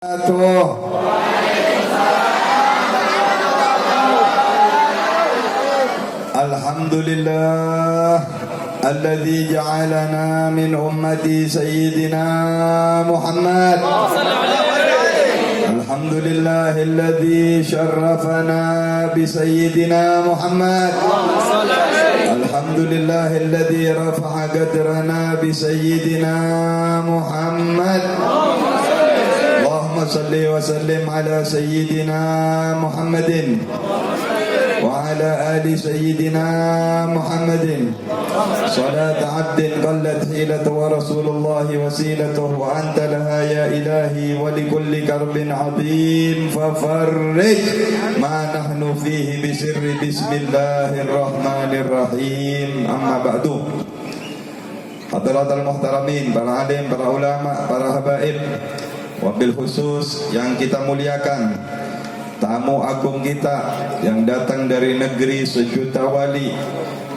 Alhamdulillah alladzi ja'alana min ummati sayyidina Muhammad. Alhamdulillahilladzi syarrafana bi sayyidina Muhammad. Alhamdulillahilladzi rafa'a qadrana bi sayyidina Muhammad. Allahumma salli wa sallim ala sayyidina Muhammadin wa ala ali sayyidina Muhammadin. Salat abdin qallat hilatu wa rasulullahi wasilatuh wa anta laha ya ilahi wa likulli karbin azim fafarrij ma nahnu fihi bisirri bismillahirrahmanirrahim. Amma ba'du. Hadratal muhtaramin, para alim, para ulama, para habaib, wabil khusus yang kita muliakan, tamu agung kita yang datang dari negeri sejuta wali,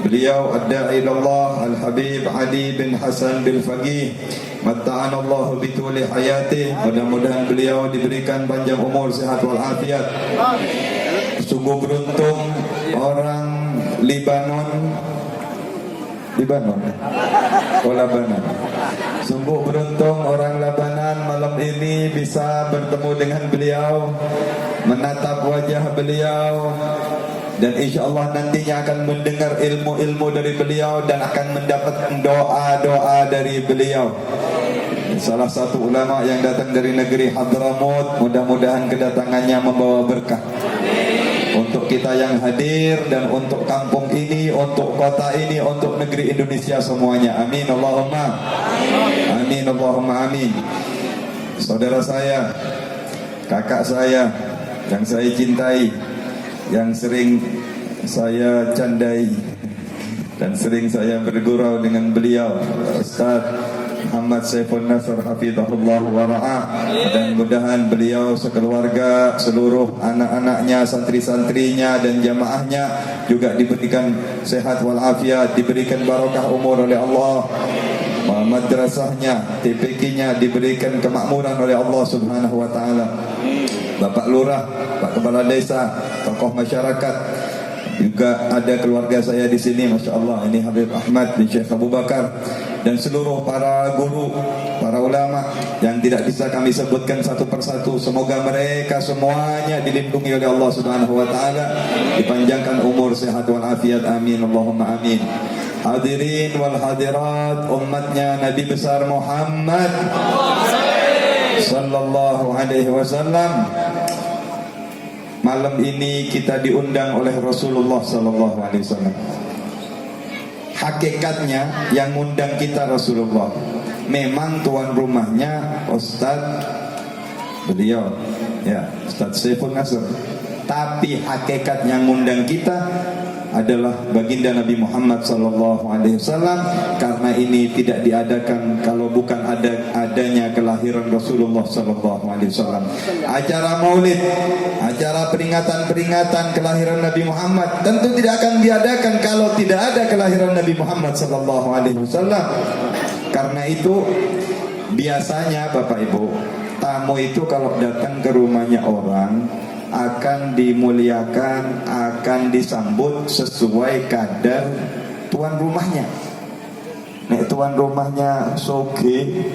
beliau ad-da'i ilallah Al-Habib Ali bin Hasan bin Faqih, matta'anallahu bituli hayatih. Mudah-mudahan beliau diberikan panjang umur, sehat walafiat. Sungguh beruntung orang Lebanon. Sungguh beruntung orang Lebanon malam ini bisa bertemu dengan beliau, menatap wajah beliau, dan insya Allah nantinya akan mendengar ilmu-ilmu dari beliau dan akan mendapatkan doa-doa dari beliau. Salah satu ulama yang datang dari negeri Hadramaut, mudah-mudahan kedatangannya membawa berkah untuk kita yang hadir dan untuk kampung ini, untuk kota ini, untuk negeri Indonesia semuanya. Amin Allahumma amin, Allahumma amin. Saudara saya, kakak saya yang saya cintai, yang sering saya candai dan sering saya bergurau dengan beliau, Ustaz Muhammad Saiful Nasr hafizahullah wa ra'ah. Dan mudahan beliau sekeluarga, seluruh anak-anaknya, santri-santrinya dan jamaahnya juga diberikan sehat walafiat, diberikan barakah umur oleh Allah. Madrasahnya, TPK-nya diberikan kemakmuran oleh Allah Subhanahu wa taala. Bapak Lurah, Pak Kepala Desa, tokoh masyarakat, juga ada keluarga saya di sini, masya Allah. Ini Habib Ahmad bin Syekh Abu Bakar dan seluruh para guru, para ulama yang tidak bisa kami sebutkan satu persatu. Semoga mereka semuanya dilindungi oleh Allah Subhanahu wa taala, dipanjangkan umur, sehat walafiat. Amin Allahumma amin. Hadirin wal hadirat, umatnya Nabi besar Muhammad sallallahu alaihi wasallam. Malam ini kita diundang oleh Rasulullah sallallahu alaihi wasallam. Hakikatnya yang undang kita Rasulullah. Memang tuan rumahnya Ustaz beliau, ya, Ustaz Saiful Nasr. Tapi hakikat yang undang kita adalah baginda Nabi Muhammad sallallahu alaihi wasallam, karena ini tidak diadakan kalau bukan adanya kelahiran Rasulullah sallallahu alaihi wasallam. Acara Maulid, acara peringatan kelahiran Nabi Muhammad tentu tidak akan diadakan kalau tidak ada kelahiran Nabi Muhammad sallallahu alaihi wasallam. Karena itu biasanya Bapak Ibu, tamu itu kalau datang ke rumahnya orang akan dimuliakan, akan disambut sesuai kadar tuan rumahnya. Nek tuan rumahnya sogi,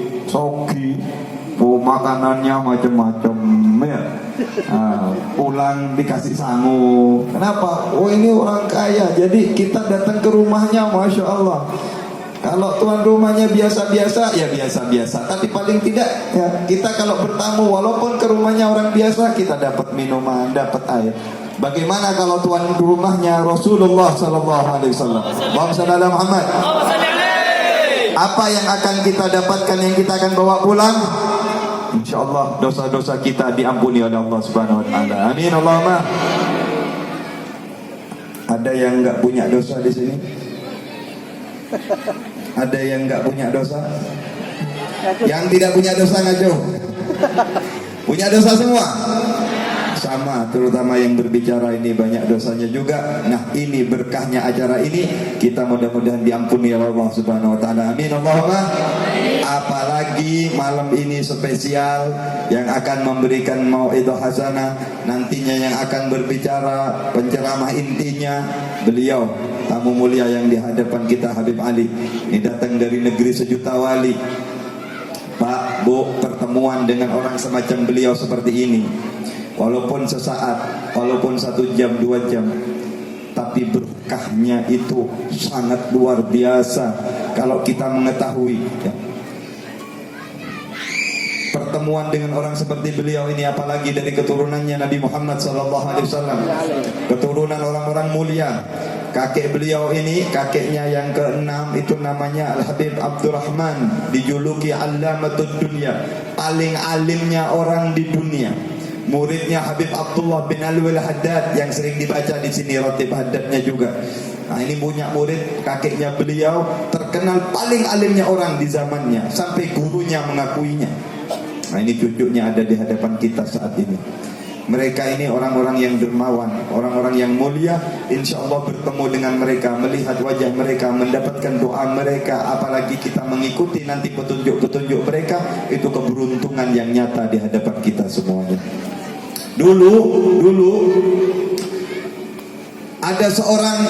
makanannya macam-macam, ya. Pulang dikasih sangu. Kenapa? Oh ini orang kaya, jadi kita datang ke rumahnya, masya Allah. Kalau tuan rumahnya biasa-biasa, ya biasa-biasa. Tapi paling tidak, ya, kita kalau bertamu, walaupun ke rumahnya orang biasa, kita dapat minuman, dapat air. Bagaimana kalau tuan rumahnya Rasulullah sallallahu alaihi wasallam? Allahumma shalli ala Muhammad. Apa yang akan kita dapatkan, yang kita akan bawa pulang? Insyaallah dosa-dosa kita diampuni oleh Allah Subhanahu wa taala. Amin Allahumma. Ada yang enggak punya dosa di sini? Ada yang enggak punya dosa? Yang tidak punya dosa ngaco? Punya dosa semua? Sama, terutama yang berbicara ini banyak dosanya juga. Nah, ini berkahnya acara ini, kita mudah-mudahan diampuni oleh Allah Subhanahu wa taala. Amin Allahumma. apalagi malam ini spesial yang akan memberikan mau'idhah hasanah, nantinya yang akan berbicara penceramah intinya beliau, tamu mulia yang di hadapan kita, Habib Ali. Ini datang dari negeri sejuta wali. Pak, Bu, pertemuan dengan orang semacam beliau seperti ini, walaupun sesaat, walaupun 1 jam 2 jam, tapi berkahnya itu sangat luar biasa kalau kita mengetahui ya. Pertemuan dengan orang seperti beliau ini, apalagi dari keturunannya Nabi Muhammad SAW, keturunan orang-orang mulia. Kakek beliau ini, kakeknya yang ke-6 itu namanya Al-Habib Abdurrahman, dijuluki Allamatud Dunya, paling alimnya orang di dunia. Muridnya Habib Abdullah bin Alwi Al-Haddad yang sering dibaca di sini Ratib Haddadnya juga. Nah, ini punya murid kakeknya beliau, terkenal paling alimnya orang di zamannya, sampai gurunya mengakuinya. Nah, ini cucunya ada di hadapan kita saat ini. Mereka ini orang-orang yang dermawan, orang-orang yang mulia. Insya Allah bertemu dengan mereka, melihat wajah mereka, mendapatkan doa mereka, apalagi kita mengikuti nanti petunjuk-petunjuk mereka, itu keberuntungan yang nyata di hadapan kita semuanya. Dulu ada seorang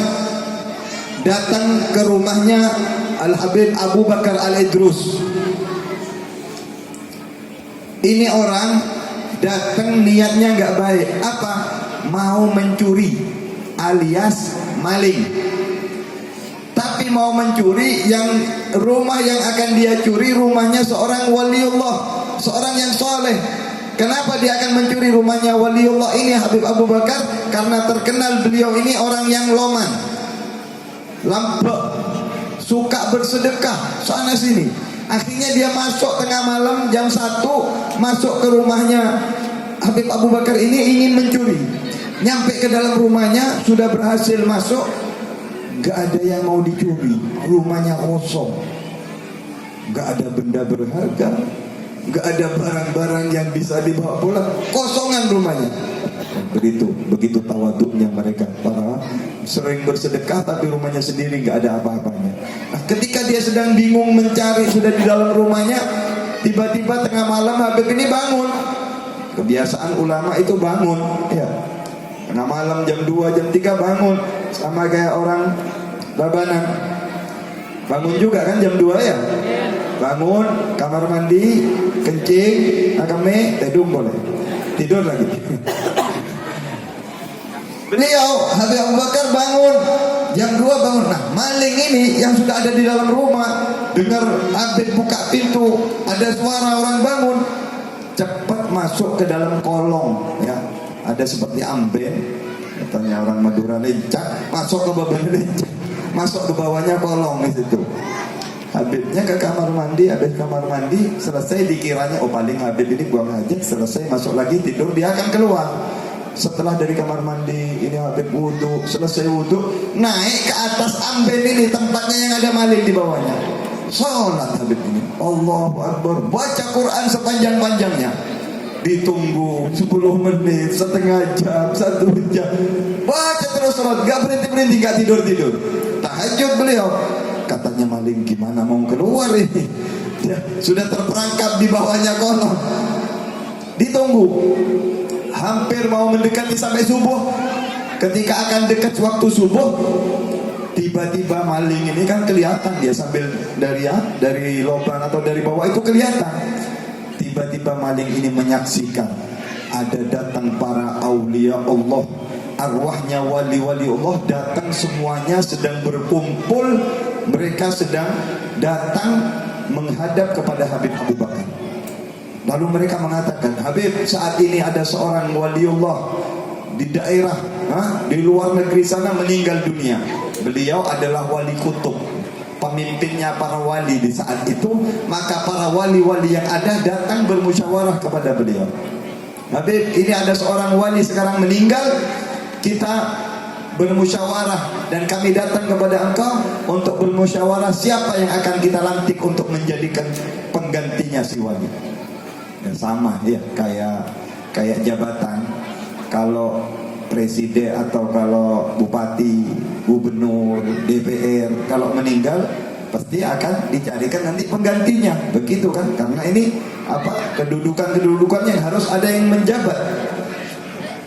datang ke rumahnya Al-Habib Abu Bakar Al-Idrus. Ini orang datang niatnya nggak baik. Apa? Mau mencuri alias maling. Tapi mau mencuri yang rumah yang akan dia curi rumahnya seorang waliullah, seorang yang soleh. Kenapa dia akan mencuri rumahnya waliullah ini Habib Abu Bakar? Karena terkenal beliau ini orang yang loman, lampek, suka bersedekah sana sini. Akhirnya dia masuk tengah malam jam 1, masuk ke rumahnya Habib Abu Bakar ini ingin mencuri. Nyampe ke dalam rumahnya, sudah berhasil masuk, gak ada yang mau dicuri. Rumahnya kosong, gak ada benda berharga, gak ada barang-barang yang bisa dibawa pulang, kosongan rumahnya. Begitu tawaduknya mereka, para sering bersedekah tapi rumahnya sendiri gak ada apa-apanya. Nah, ketika dia sedang bingung mencari, sudah di dalam rumahnya, tiba-tiba tengah malam Habib ini bangun. Kebiasaan ulama itu bangun ya, tengah malam jam 2, jam 3 bangun, sama kayak orang babanan. Bangun juga kan jam 2 ya. Bangun, kamar mandi, kencing, akame, tedung boleh, tidur lagi. Beliau Habib Abu Bakar bangun jam 2 bangun. Nah, maling ini yang sudah ada di dalam rumah dengar Habib buka pintu, ada suara orang bangun, cepat masuk ke dalam kolong ya. Ada seperti amben, katanya orang Madura, lencak, masuk ke bawah lencak, masuk ke bawahnya kolong di situ. Habibnya ke kamar mandi, habis kamar mandi selesai dikiranya oh paling Habib ini buang hajat, selesai masuk lagi tidur, dia akan keluar. Setelah dari kamar mandi ini Habib wudhu, selesai wudhu naik ke atas amben ini tempatnya yang ada maling di bawahnya. Sholat Habib ini, Allahu Akbar, baca Quran sepanjang-panjangnya. Ditunggu 10 menit, setengah jam, 1 jam, baca terus sholat, gak berhenti-berhenti, gak tidur-tidur. Tahajud beliau. Katanya maling gimana mau keluar ini, sudah terperangkap di bawahnya kolong. Ditunggu hampir mau mendekati sampai subuh. Ketika akan dekat waktu subuh, tiba-tiba maling ini kan kelihatan dia sambil dari lubang atau dari bawah itu kelihatan. Tiba-tiba maling ini menyaksikan ada datang para aulia Allah, arwahnya wali-wali Allah datang, semuanya sedang berkumpul, mereka sedang datang menghadap kepada Habib Abu Bakar. Lalu mereka mengatakan, Habib, saat ini ada seorang waliullah di daerah, di luar negeri sana meninggal dunia. Beliau adalah wali kutub, pemimpinnya para wali di saat itu. Maka para wali-wali yang ada datang bermusyawarah kepada beliau. Habib, ini ada seorang wali sekarang meninggal, kita bermusyawarah dan kami datang kepada engkau untuk bermusyawarah siapa yang akan kita lantik untuk menjadikan penggantinya si wali. Ya, sama ya, kayak jabatan. Kalau presiden atau kalau bupati, gubernur, DPR kalau meninggal pasti akan dicarikan nanti penggantinya, begitu kan? Karena ini apa, kedudukan-kedudukannya harus ada yang menjabat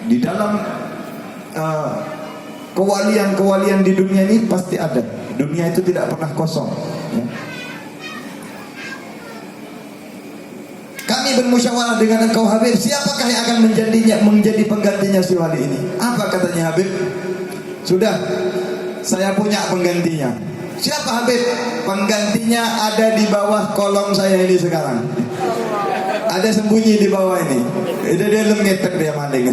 di dalam kewalian-kewalian di dunia ini pasti ada. Dunia itu tidak pernah kosong, ya. Kami bermusyawarah dengan engkau Habib, siapakah yang akan menjadi penggantinya si wali ini? Apa katanya Habib? Sudah, saya punya penggantinya. Siapa Habib? Penggantinya ada di bawah kolong saya ini sekarang. Ada sembunyi di bawah ini. Itu dia ngetek, dia maling.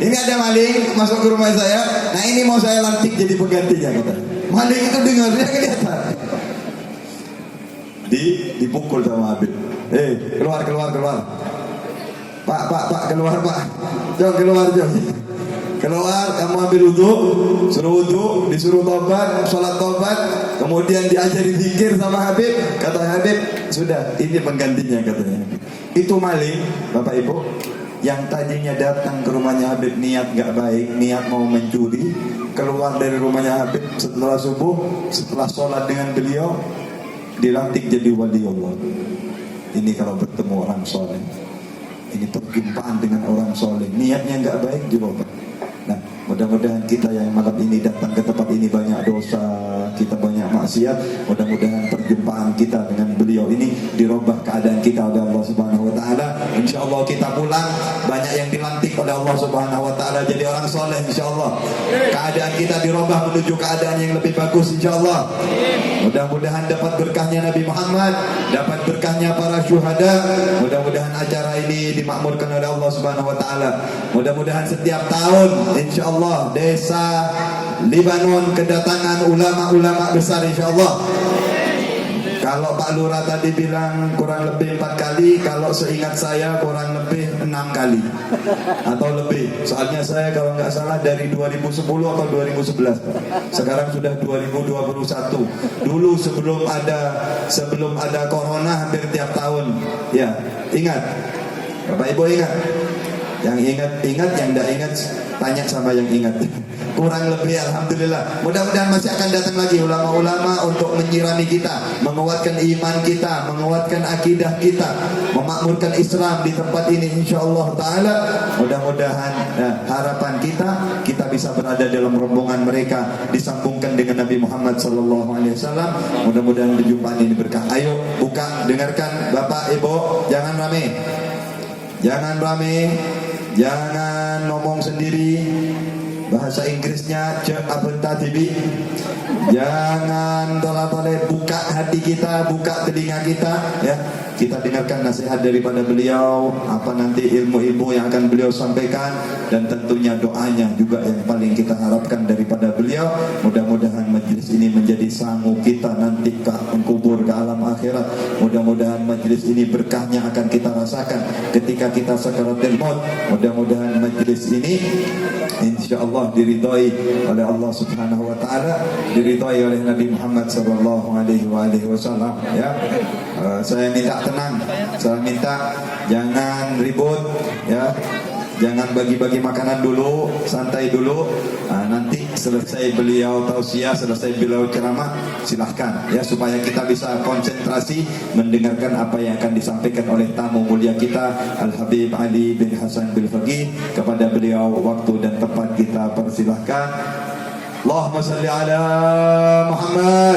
Ini ada maling masuk ke rumah saya. Nah ini mau saya lantik jadi penggantinya, kata. Maling itu dengar, dia kelihatan. Dipukul sama Habib. Keluar. Pak, keluar Pak. Jom keluar. Keluar, kamu ambil wudhu, suruh wudhu, disuruh tobat, sholat tobat, kemudian diajari zikir sama Habib. Kata Habib, sudah, ini penggantinya katanya. Itu maling, Bapak Ibu, yang tadinya datang ke rumahnya Habib niat gak baik, niat mau mencuri, keluar dari rumahnya Habib setelah subuh, setelah sholat dengan beliau, dilantik jadi wali Allah. Ini kalau bertemu orang soleh, ini perjumpaan dengan orang soleh, niatnya gak baik juga Pak. Nah, mudah-mudahan kita yang malam ini datang ke tempat ini banyak dosa, kita banyak maksiat. Mudah-mudahan perjumpaan kita dengan beliau ini dirubah keadaan kita oleh Allah Subhanahu wa taala. Insyaallah kita pulang banyak yang dilantik oleh Allah Subhanahu wa taala jadi orang soleh insyaallah. Keadaan kita dirubah menuju keadaan yang lebih bagus insyaallah. Mudah-mudahan dapat berkahnya Nabi Muhammad, dapat berkahnya para syuhada. Mudah-mudahan acara ini dimakmurkan oleh Allah Subhanahu wa taala. Mudah-mudahan setiap tahun insyaallah desa Libanon kedatangan ulama-ulama besar insyaallah. Kalau Pak Lurah tadi bilang kurang lebih 4 kali, kalau seingat saya kurang lebih 6 kali atau lebih. Soalnya saya kalau nggak salah dari 2010 atau 2011. Sekarang sudah 2021. Dulu sebelum ada corona hampir tiap tahun. Ya, ingat. Bapak Ibu ingat. Yang ingat, yang tidak ingat tanya sama yang ingat. Kurang lebih alhamdulillah. Mudah-mudahan masih akan datang lagi ulama-ulama untuk menyirami kita, menguatkan iman kita, menguatkan akidah kita, memakmurkan Islam di tempat ini insyaallah taala. Mudah-mudahan harapan kita bisa berada dalam rombongan mereka, disambungkan dengan Nabi Muhammad sallallahu alaihi wasallam. Mudah-mudahan perjumpaan ini berkah. Ayo buka, dengarkan Bapak Ibu, jangan rame. Jangan ngomong sendiri. Bahasa Inggrisnya cek apa tadi. Jangan tolak-tolak, buka hati kita, buka telinga kita, ya. Kita dengarkan nasihat daripada beliau, apa nanti ilmu-ilmu yang akan beliau sampaikan, dan tentunya doanya juga yang paling kita harapkan daripada beliau. Mudah-mudahan majlis ini menjadi sangu kita nanti ke kubur, ke alam akhirat. Mudah-mudahan majlis ini berkahnya akan kita rasakan ketika kita sakaratul maut. Mudah-mudahan majlis ini insyaallah diridhai oleh Allah Subhanahu wa taala, diridhai oleh Nabi Muhammad sallallahu alaihi wasallam, ya. Saya minta tenang, saya minta jangan ribut, ya. Jangan bagi-bagi makanan dulu, santai dulu. Nanti selesai beliau tausiah, selesai beliau ceramah, silahkan, ya, supaya kita bisa konsentrasi mendengarkan apa yang akan disampaikan oleh tamu mulia kita Al Habib Ali bin Hasan bin Faqih. Kepada beliau waktu dan tempat kita persilahkan. Allahumma salli ala Muhammad.